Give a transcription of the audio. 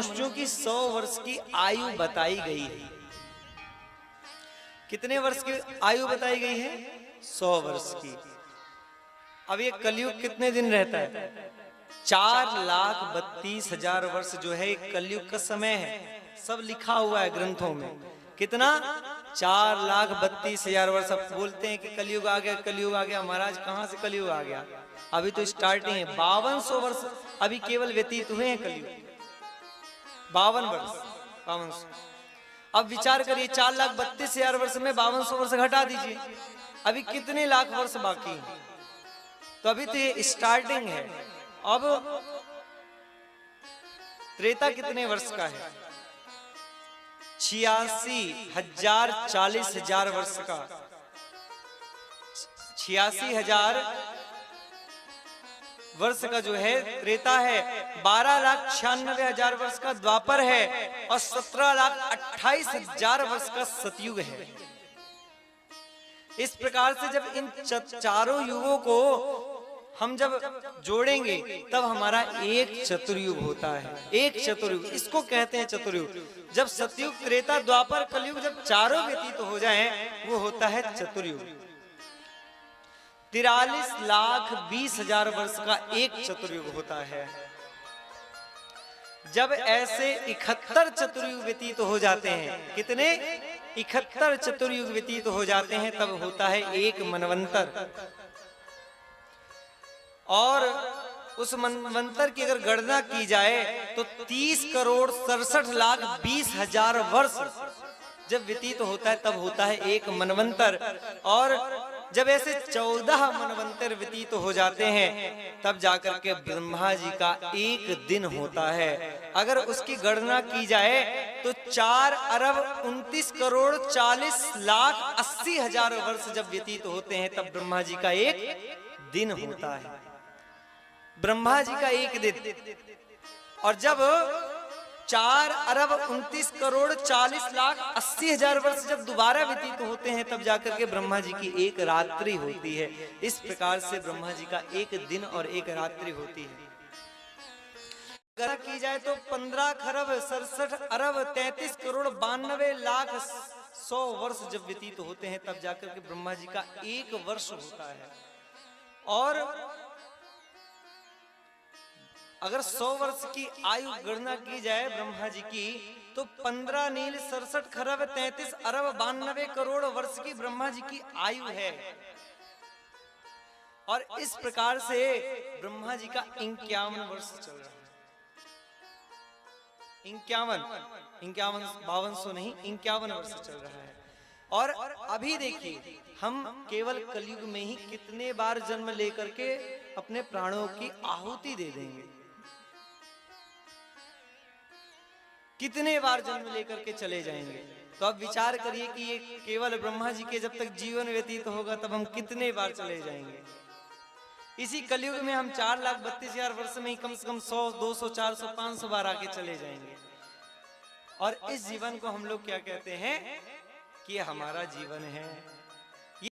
मनुष्यों की 100 वर्ष की आयु बताई गई है। कितने वर्ष की आयु बताई गई है? 100 वर्ष की। अब ये कलयुग कितने दिन रहता है? 4,32,000 वर्ष जो है कलयुग का समय है। सब लिखा हुआ है ग्रंथों में। कितना? 4,32,000 वर्ष। अब बोलते हैं कि कलयुग आ गया, कलयुग आ गया। महाराज कहां से कलयुग आ गया? अभी तो स्टार्टिंग है। 5200 वर्ष अभी केवल व्यतीत हुए हैं कलयुग। 52 वर्ष, 5200। अब विचार करिए, 4,32,000 वर्ष में 5200 वर्ष घटा दीजिए, अभी कितने लाख वर्ष बाकी हैं? तो अभी तो ये स्टार्टिंग है। अब त्रेता कितने वर्ष का है? 86,000 40,000 वर्ष का। 86,000 वर्ष का जो है त्रेता है। 12,96,000 वर्ष का द्वापर है और 17,28,000 वर्ष का सतयुग है। इस प्रकार से जब इन चारों युगों को हम जब जोड़ेंगे तब हमारा एक चतुर्युग होता है। एक चतुर्युग, इसको कहते हैं चतुर्युग। जब सतयुग, त्रेता, द्वापर, कलयुग जब चारों व्यतीत हो जाएं, वो होता है चतुर्युग। 43,20,000 वर्ष का एक चतुर्युग होता है। जब ऐसे 71 चतुर्युग व्यतीत हो जाते हैं, कितने? 71 चतुर्युग व्यतीत हो जाते हैं, तब होता है एक मनवंतर। और उस मनवंतर की अगर गणना की जाए तो 30,67,20,000 वर्ष जब व्यतीत होता है तब होता है एक मनवंतर। और जब ऐसे 14 मनवंतर व्यतीत हो जाते हैं तब जाकर के ब्रह्मा जी का एक दिन होता है। अगर उसकी गणना की जाए तो 4,29,40,80,000 वर्ष जब व्यतीत होते हैं तब ब्रह्मा जी का एक दिन होता है। ब्रह्मा जी का एक दिन। और जब 4,29,40,80,000 वर्ष जब दोबारा व्यतीत होते हैं तब जाकर के ब्रह्मा जी की एक रात्रि होती है। इस प्रकार से ब्रह्मा जी का एक दिन और एक रात्रि होती है। अगर की जाए तो 15,67,33,92,100 वर्ष जब व्यतीत होते हैं तब जाकर के ब्रह्मा जी का एक वर्ष होता है। और अगर 100 वर्ष की आयु गणना की जाए ब्रह्मा जी की तो 15,67,33,92 वर्ष की ब्रह्मा जी की आयु है। और इस प्रकार से ब्रह्मा जी का 51 वर्ष चल रहा है। 52 नहीं, 51 वर्ष चल रहा है। और अभी देखिए, हम केवल कलयुग में ही कितने बार जन्म लेकर के अपने प्राणों की आहुति दे देंगे, कितने बार जन्म लेकर के चले जाएंगे। तो अब विचार करिए कि ये केवल ब्रह्मा जी के जब तक जीवन व्यतीत होगा तब हम कितने बार चले जाएंगे। इसी कलयुग में हम 4,32,000 वर्ष में ही कम से कम 100, 200, 400, 500 बार आके चले जाएंगे। और इस जीवन को हम लोग क्या कहते हैं कि हमारा जीवन है।